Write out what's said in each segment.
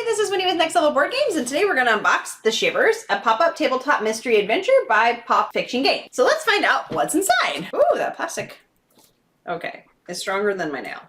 this is Winnie with Next Level Board Games, and today we're going to unbox the Shivers, a pop-up tabletop mystery adventure by Pop Fiction Games. So let's find out what's inside. Ooh, that plastic. Okay, it's stronger than my nail.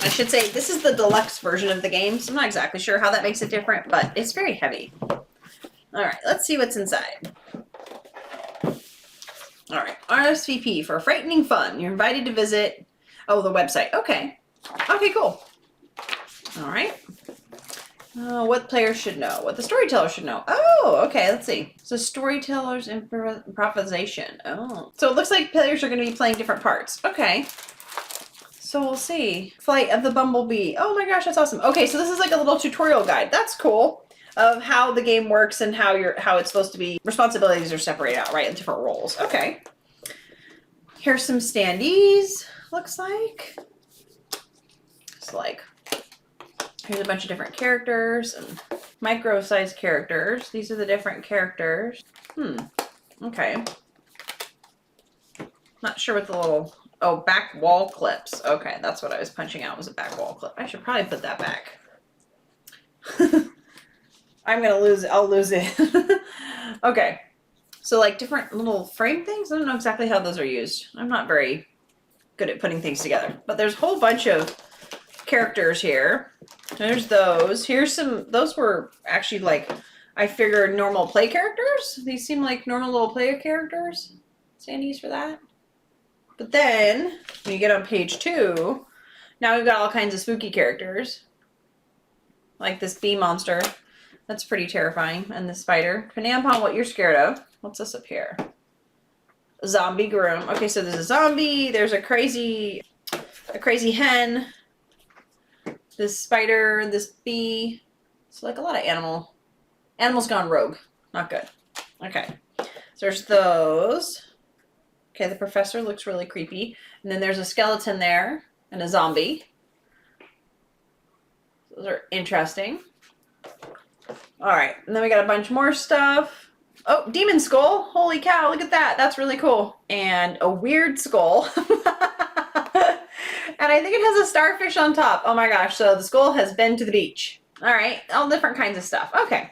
I should say this is the deluxe version of the game, so I'm not exactly sure how that makes it different, but it's very heavy. All right, let's see what's inside. All right, RSVP for frightening fun. You're invited to visit, the website. Okay. Okay, cool. All right. What players should know, what the storyteller should know. Oh, okay, let's see. So storyteller's improvisation. Oh. So it looks like players are going to be playing different parts. Okay. So we'll see. Flight of the Bumblebee. Oh my gosh, that's awesome. Okay, so this is like a little tutorial guide. That's cool. Of how the game works and how it's supposed to be. Responsibilities are separated out, right? In different roles. Okay. Here's some standees, looks like. It's like, here's a bunch of different characters and micro-sized characters. These are the different characters. Okay. Not sure what the little, back wall clips. Okay, that's what I was punching out, was a back wall clip. I should probably put that back. I'm gonna lose it. I'll lose it. Okay. So like different little frame things. I don't know exactly how those are used. I'm not very good at putting things together. But there's a whole bunch of characters here. There's those. Here's some, those were actually like, I figured normal play characters. These seem like normal little player characters. Standees for that. But then, when you get on page 2, now we've got all kinds of spooky characters. Like this bee monster. That's pretty terrifying. And the spider. Depending upon what you're scared of. What's this up here? A zombie groom. Okay, so there's a zombie. There's a crazy hen. This spider. This bee. So like a lot of animals gone rogue. Not good. Okay. So there's those. Okay, the professor looks really creepy. And then there's a skeleton there. And a zombie. Those are interesting. All right, and then we got a bunch more stuff. Oh, demon skull. Holy cow, look at that. That's really cool. And a weird skull. And I think it has a starfish on top. Oh my gosh, so the skull has been to the beach. All right, all different kinds of stuff. Okay,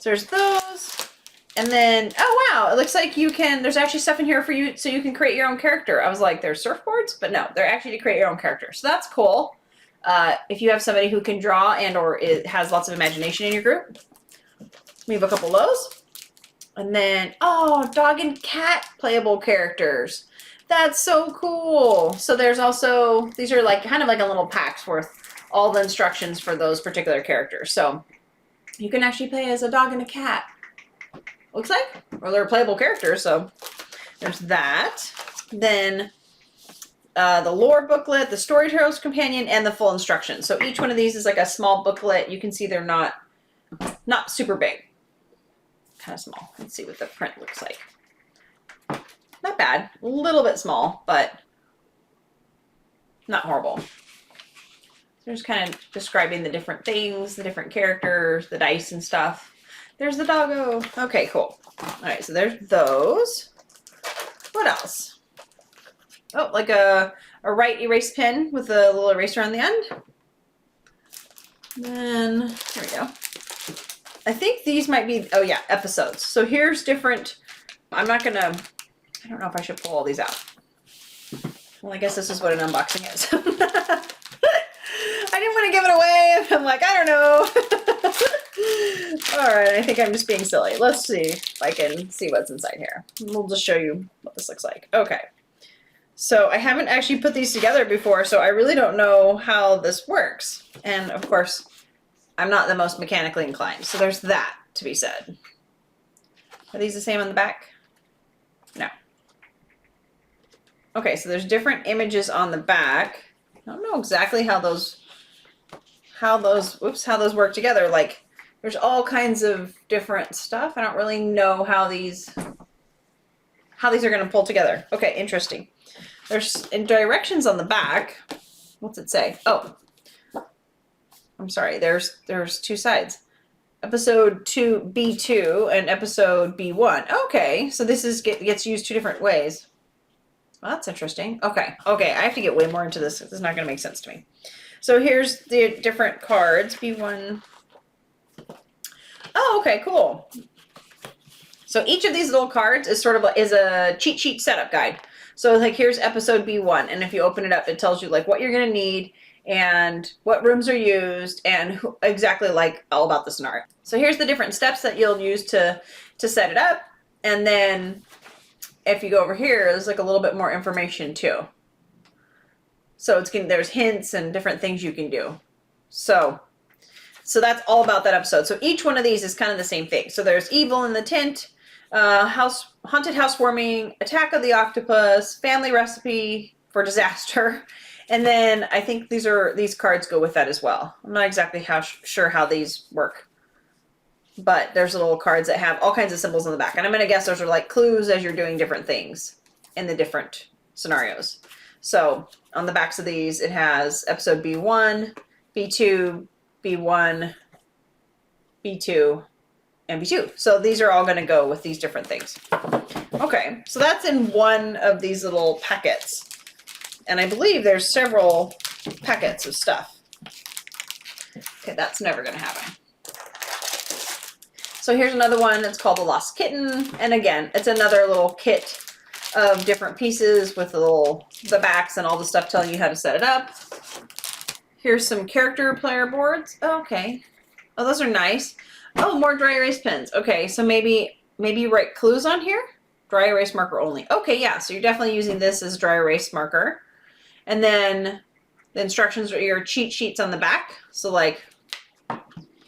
so there's those. And then, oh wow, it looks like there's actually stuff in here for you so you can create your own character. I was like, there's surfboards? But no, they're actually to create your own character. So that's cool. If you have somebody who can draw and or it has lots of imagination in your group. We have a couple of those. And then, dog and cat playable characters. That's so cool. So there's also, these are like kind of like a little packs worth all the instructions for those particular characters. So you can actually play as a dog and a cat. Looks like. Or they're playable characters, so there's that. Then the lore booklet, the storyteller's companion, and the full instructions. So each one of these is like a small booklet. You can see they're not super big. Kind of small. Let's see what the print looks like. Not bad. A little bit small, but not horrible. They're just kind of describing the different things, the different characters, the dice and stuff. There's the doggo. Okay, cool. All right, so there's those. What else? Oh, like a right erase pen with a little eraser on the end. Then, here we go. I think these might be, episodes. So here's different, I don't know if I should pull all these out. Well, I guess this is what an unboxing is. I didn't want to give it away. I'm like, I don't know. All right, I think I'm just being silly. Let's see if I can see what's inside here. We'll just show you what this looks like. Okay. So I haven't actually put these together before, so I really don't know how this works. And of course, I'm not the most mechanically inclined. So there's that to be said. Are these the same on the back? No. Okay, so there's different images on the back. I don't know exactly how those work together. Like there's all kinds of different stuff. I don't really know how these are going to pull together. Okay, interesting. There's directions on the back. What's it say? Oh, I'm sorry. There's two sides. episode 2, B2, and episode B1. Okay, so this is gets used 2 different ways. Well, that's interesting. Okay, I have to get way more into this. This is not going to make sense to me. So here's the different cards. B1. Oh, okay, cool. So each of these little cards is sort of is a cheat sheet setup guide. So like here's episode B1, and if you open it up, it tells you like what you're going to need and what rooms are used and exactly like all about the scenario. So here's the different steps that you'll use to set it up. And then if you go over here, there's like a little bit more information too. So there's hints and different things you can do. So that's all about that episode. So each one of these is kind of the same thing. So there's evil in the tent, haunted housewarming, attack of the octopus, family recipe for disaster. And then I think these cards go with that as well. I'm not exactly sure how these work, but there's little cards that have all kinds of symbols on the back. And I'm going to guess those are like clues as you're doing different things in the different scenarios. So on the backs of these, it has episode B1, B2, B1, B2, and B2. So these are all going to go with these different things. Okay, so that's in one of these little packets. And I believe there's several packets of stuff. Okay, that's never going to happen. So here's another one that's called The Lost Kitten. And again, it's another little kit of different pieces with the backs and all the stuff telling you how to set it up. Here's some character player boards. Oh, okay. Oh, those are nice. Oh, more dry erase pens. Okay, so maybe you write clues on here. Dry erase marker only. Okay, yeah, so you're definitely using this as dry erase marker. And then the instructions are your cheat sheets on the back. So like,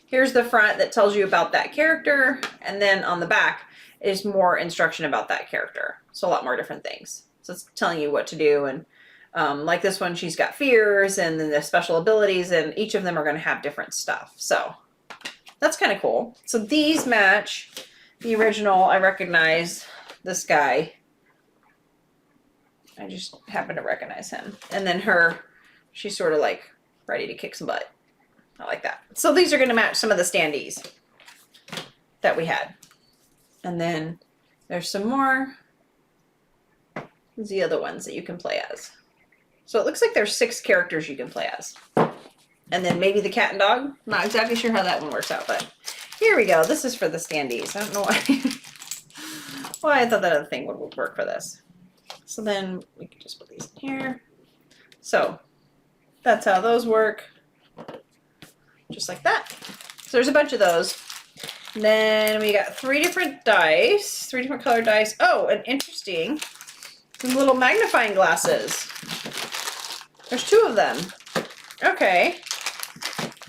here's the front that tells you about that character. And then on the back is more instruction about that character. So a lot more different things. So it's telling you what to do. And like this one, she's got fears and then the special abilities, and each of them are going to have different stuff. So that's kind of cool. So these match the original. I recognize this guy. I just happen to recognize him. And then she's sort of like ready to kick some butt. I like that. So these are going to match some of the standees that we had. And then there's some more. These are the other ones that you can play as. So it looks like there's 6 characters you can play as. And then maybe the cat and dog. Not exactly sure how that one works out, but here we go. This is for the standees. I don't know why I thought that other thing would work for this. So then we can just put these in here. So that's how those work. Just like that. So there's a bunch of those. And then we got 3 different dice, 3 different colored dice. Oh, and interesting, some little magnifying glasses. There's 2 of them. Okay.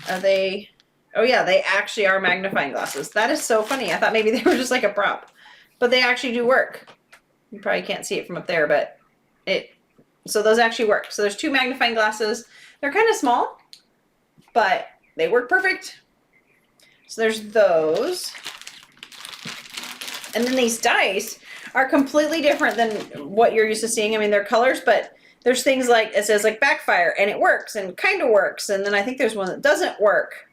Are they? Oh yeah, they actually are magnifying glasses. That is so funny. I thought maybe they were just like a prop, but they actually do work. You probably can't see it from up there, but so those actually work. So there's 2 magnifying glasses. They're kind of small, but they work perfect. So there's those. And then these dice are completely different than what you're used to seeing. I mean, they're colors, but there's things like, it says like backfire, and it works and kind of works. And then I think there's one that doesn't work.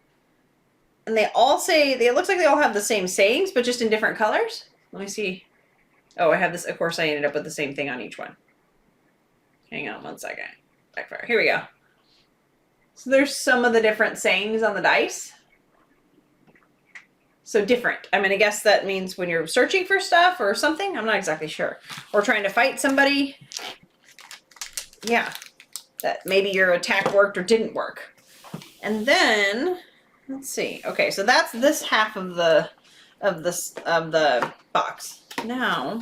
And they all say, it looks like they all have the same sayings, but just in different colors. Let me see. Oh, I have this. Of course, I ended up with the same thing on each one. Hang on one second. Backfire. Here we go. So there's some of the different sayings on the dice. So different. I mean, I guess that means when you're searching for stuff or something. I'm not exactly sure. Or trying to fight somebody. Yeah. That maybe your attack worked or didn't work. And then, let's see. Okay, so that's this half of the box. Now,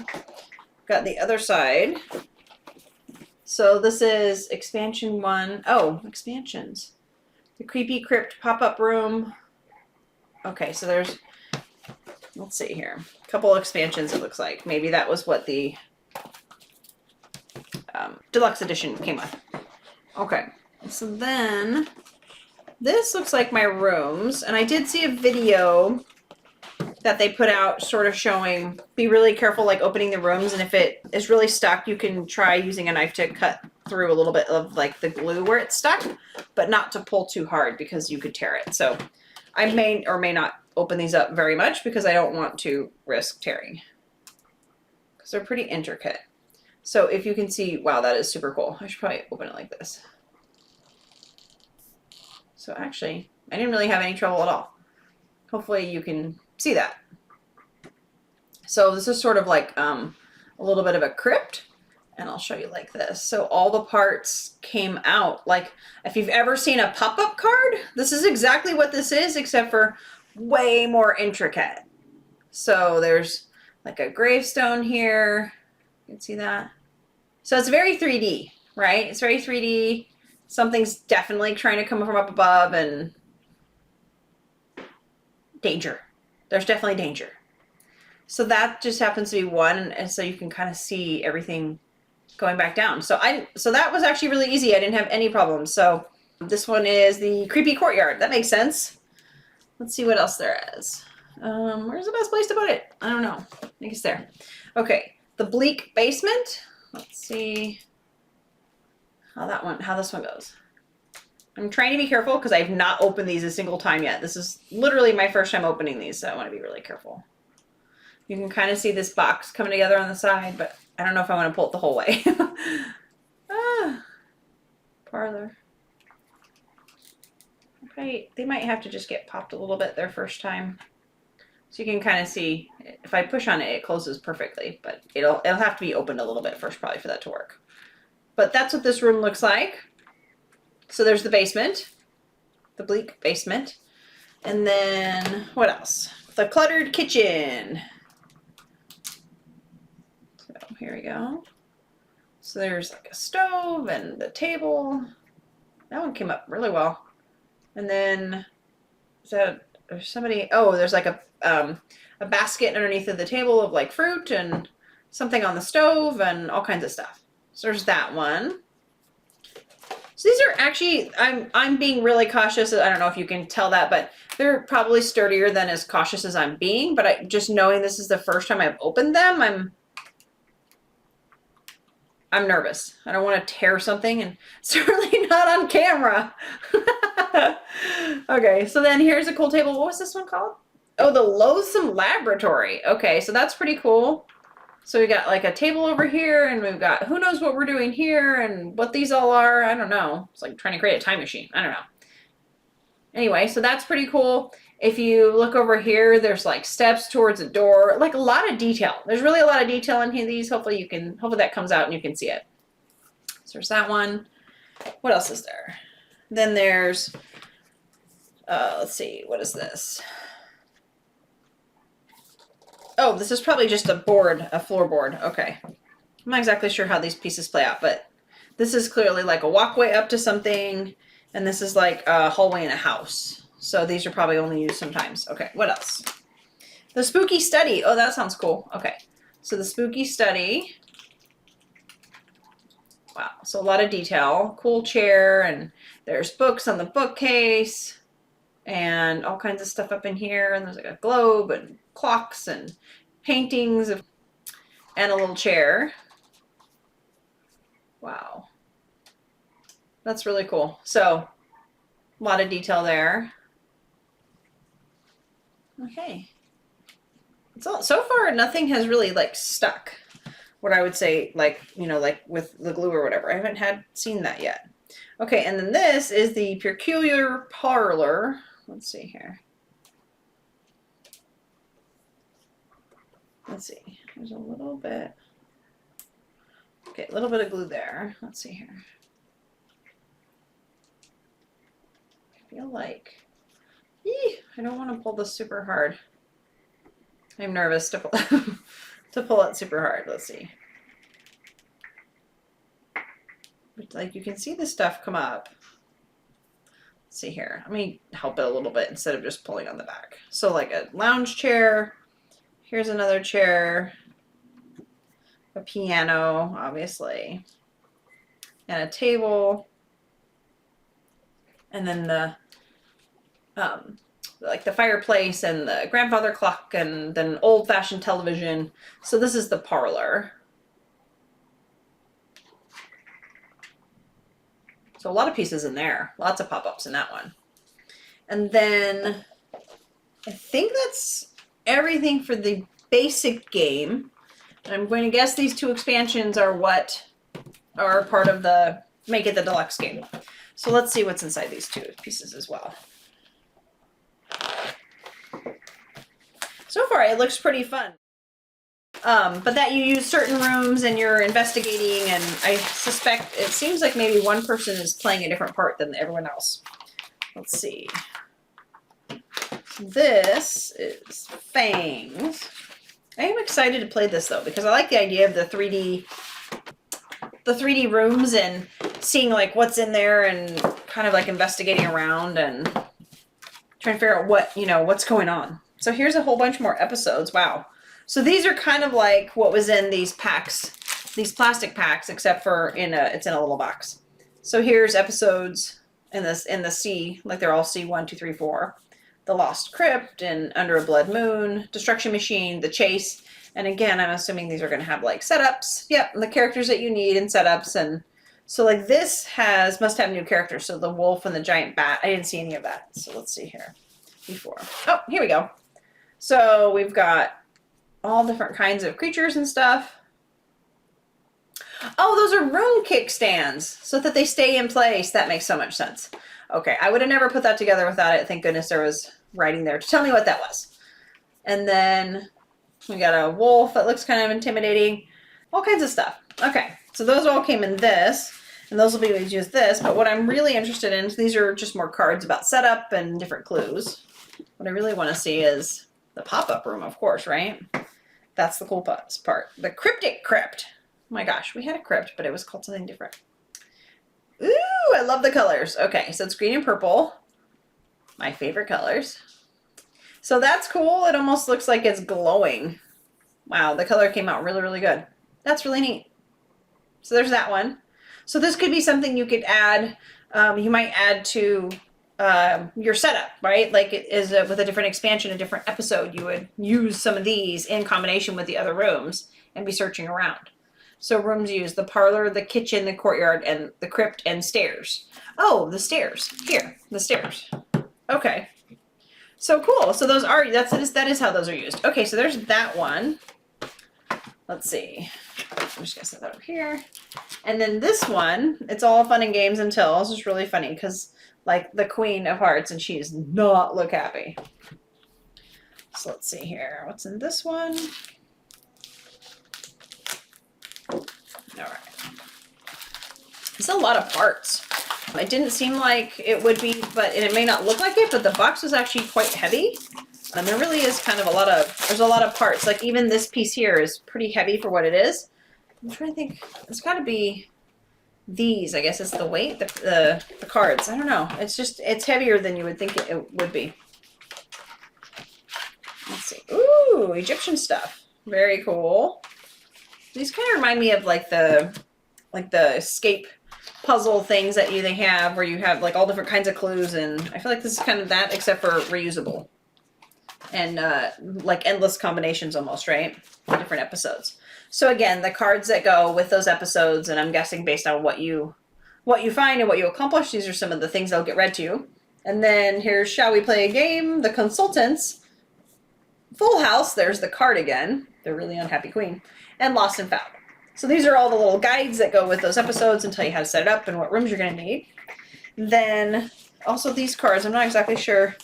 got the other side. So this is expansion 1. Oh, expansions. The creepy crypt pop-up room. Okay, so there's, let's see here. A couple expansions, it looks like. Maybe that was what the deluxe edition came with. Okay, so then this looks like my rooms. And I did see a video that they put out sort of showing, be really careful like opening the rooms, and if it is really stuck, you can try using a knife to cut through a little bit of like the glue where it's stuck, but not to pull too hard because you could tear it. So I may or may not open these up very much because I don't want to risk tearing. Because they're pretty intricate. So if you can see, wow, that is super cool. I should probably open it like this. So actually, I didn't really have any trouble at all. Hopefully you can see that. So this is sort of like a little bit of a crypt. And I'll show you like this. So all the parts came out. Like if you've ever seen a pop-up card, this is exactly what this is, except for way more intricate. So there's like a gravestone here. You can see that. So it's very 3D, right? It's very 3D. Something's definitely trying to come from up above, and danger. There's definitely danger. So that just happens to be one, and so you can kind of see everything going back down. So that was actually really easy. I didn't have any problems. So this one is the creepy courtyard. That makes sense. Let's see what else there is. Where's the best place to put it? I don't know. I think it's there. Okay, the bleak basement. Let's see how this one goes. I'm trying to be careful because I've not opened these a single time yet. This is literally my first time opening these, so I want to be really careful. You can kind of see this box coming together on the side, but I don't know if I want to pull it the whole way. Parlor. Okay, they might have to just get popped a little bit their first time. So you can kind of see, if I push on it, it closes perfectly, but it'll have to be opened a little bit first probably for that to work. But that's what this room looks like. So there's the basement, the bleak basement. And then what else? The cluttered kitchen. So here we go. So there's like a stove and the table. That one came up really well. And then there's somebody, oh, there's like a basket underneath of the table of like fruit and something on the stove and all kinds of stuff. So there's that one. So these are actually, I'm being really cautious. I don't know if you can tell that, but they're probably sturdier than as cautious as I'm being. But just knowing this is the first time I've opened them, I'm nervous. I don't want to tear something, and certainly not on camera. Okay, so then here's a cool table. What was this one called? Oh, the Loathsome Laboratory. Okay, so that's pretty cool. So we got like a table over here, and we've got who knows what we're doing here and what these all are. I don't know. It's like trying to create a time machine. I don't know. Anyway, so that's pretty cool. If you look over here, there's like steps towards a door, like a lot of detail. There's really a lot of detail in here. These, hopefully that comes out and you can see it. So there's that one. What else is there? Then there's, let's see, what is this? Oh, this is probably just a board, a floorboard. Okay. I'm not exactly sure how these pieces play out, but this is clearly like a walkway up to something, and this is like a hallway in a house. So these are probably only used sometimes. Okay, what else? The spooky study. Oh, that sounds cool. Okay, so the spooky study. Wow, so a lot of detail. Cool chair, and there's books on the bookcase, and all kinds of stuff up in here, and there's like a globe, and clocks, and paintings, and a little chair. Wow. That's really cool. So, a lot of detail there. Okay. So far, nothing has really like stuck. What I would say, like, you know, like with the glue or whatever. I haven't seen that yet. Okay, and then this is the peculiar parlor. Let's see here. Let's see. There's a little bit. Okay, a little bit of glue there. Let's see here. I feel like, I don't want to pull this super hard. I'm nervous to pull, to pull it super hard. Let's see. But like you can see the stuff come up. Let's see here. Let me help it a little bit instead of just pulling on the back. So like a lounge chair. Here's another chair. A piano, obviously. And a table. And then the like the fireplace and the grandfather clock and then old-fashioned television. So this is the parlor. So a lot of pieces in there. Lots of pop-ups in that one. And then I think that's everything for the basic game. I'm going to guess these 2 expansions are what are part of the make it the deluxe game. So let's see what's inside these 2 pieces as well. So far, it looks pretty fun. But that you use certain rooms and you're investigating, and I suspect it seems like maybe one person is playing a different part than everyone else. Let's see. This is Fangs. I am excited to play this though, because I like the idea of the 3D rooms and seeing like what's in there and kind of like investigating around and trying to figure out what, what's going on. So here's a whole bunch more episodes. Wow. So these are kind of like what was in these packs, these plastic packs, except for it's in a little box. So here's episodes in the C, like they're all C 1, 2, 3, 4. The Lost Crypt and Under a Blood Moon, Destruction Machine, The Chase. And again, I'm assuming these are going to have like setups. Yep, the characters that you need and setups. And so like this must have new characters. So the wolf and the giant bat. I didn't see any of that. So let's see here. Before. Oh, here we go. So we've got all different kinds of creatures and stuff. Oh, those are room kickstands so that they stay in place. That makes so much sense. Okay, I would have never put that together without it. Thank goodness there was writing there to tell me what that was. And then we got a wolf that looks kind of intimidating. All kinds of stuff. Okay, so those all came in this, and those will be able to use this. But what I'm really interested in, these are just more cards about setup and different clues. What I really want to see is the pop-up room, of course, right? That's the cool part. The cryptic crypt. Oh my gosh, we had a crypt, but it was called something different. Ooh, I love the colors. Okay, so it's green and purple. My favorite colors. So that's cool. It almost looks like it's glowing. Wow, the color came out really, really good. That's really neat. So there's that one. So this could be something you could add. You might add to your setup, right? Like it is with a different expansion, a different episode, you would use some of these in combination with the other rooms and be searching around. So rooms use the parlor, the kitchen, the courtyard, and the crypt and stairs. Oh, the stairs. Here, the stairs. Okay. So cool. So those are, that is how those are used. Okay, so there's that one. Let's see. I'm just gonna set that over here. And then this one, it's all fun and games until, this is really funny because like the Queen of Hearts and she does not look happy. So let's see here. What's in this one? All right. It's a lot of parts. It didn't seem like it would be, but it may not look like it, but the box was actually quite heavy. And there really is kind of there's a lot of parts. Like even this piece here is pretty heavy for what it is. I'm trying to think, it's gotta be these, I guess it's the weight, the cards. I don't know. It's heavier than you would think it would be. Let's see. Ooh, Egyptian stuff. Very cool. These kind of remind me of like the escape puzzle things that they have where you have like all different kinds of clues, and I feel like this is kind of that except for reusable and like endless combinations almost, right? Different episodes. So again, the cards that go with those episodes, and I'm guessing based on what you find and what you accomplish, these are some of the things that'll get read to you. And then here's Shall We Play a Game? The Consultants, Full House, there's the card again, the really unhappy queen, and Lost and Found. So these are all the little guides that go with those episodes and tell you how to set it up and what rooms you're going to need. Then also these cards, I'm not exactly sure.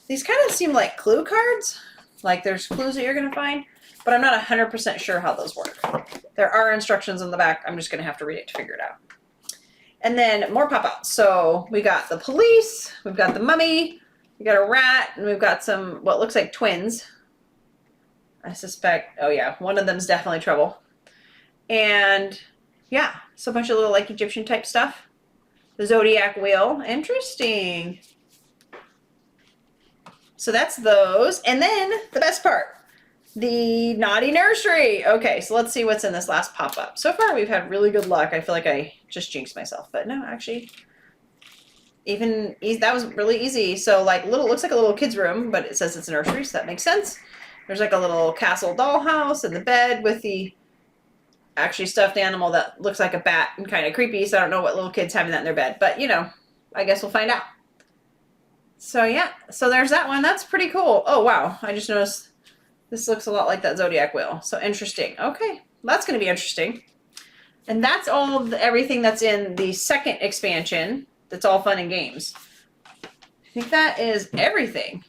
These kind of seem like clue cards, like there's clues that you're going to find, but I'm not 100% sure how those work. There are instructions on the back. I'm just going to have to read it to figure it out. And then more pop-outs. So we got the police, we've got the mummy, we got a rat, and we've got some what looks like twins. I suspect, oh yeah, one of them's definitely trouble. And yeah, so a bunch of little like Egyptian type stuff. The Zodiac Wheel, interesting. So that's those. And then the best part, the Naughty Nursery. Okay, so let's see what's in this last pop-up. So far we've had really good luck. I feel like I just jinxed myself, but no, actually, that was really easy. So like looks like a little kid's room, but it says it's a nursery, so that makes sense. There's like a little castle dollhouse and the bed with the actually stuffed animal that looks like a bat and kind of creepy. So I don't know what little kids having that in their bed, but you know, I guess we'll find out. So yeah, so there's that one. That's pretty cool. Oh wow, I just noticed this looks a lot like that Zodiac wheel. So interesting. Okay, that's going to be interesting. And that's all of everything that's in the second expansion. That's all fun and games. I think that is everything.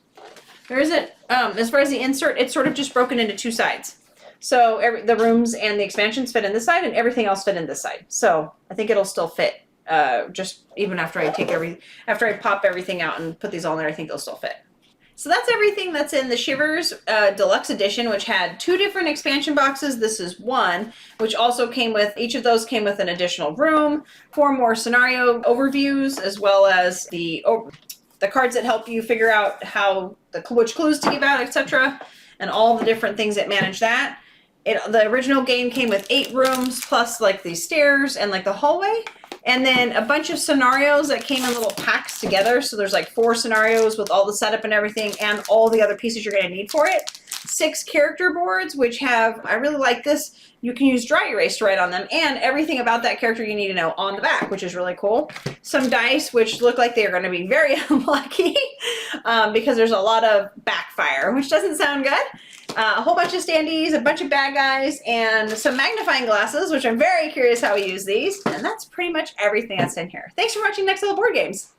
There isn't, as far as the insert, it's sort of just broken into two sides. So the rooms and the expansions fit in this side, and everything else fit in this side. So I think it'll still fit. Just even after I after I pop everything out and put these all in there, I think they'll still fit. So that's everything that's in the Shivers Deluxe Edition, which had 2 different expansion boxes. This is one, which also came with, each of those came with an additional room, 4 more scenario overviews, as well as the cards that help you figure out which clues to give out, etc., and all the different things that manage that. The original game came with 8 rooms, plus like these stairs and like the hallway. And then a bunch of scenarios that came in little packs together. So there's like 4 scenarios with all the setup and everything and all the other pieces you're going to need for it. 6 character boards, which have, I really like this, you can use dry erase to write on them, and everything about that character you need to know on the back, which is really cool. Some dice, which look like they're going to be very unlucky because there's a lot of backfire, which doesn't sound good. A whole bunch of standees, a bunch of bad guys, and some magnifying glasses, which I'm very curious how we use these. And that's pretty much everything that's in here. Thanks for watching Next Level Board Games.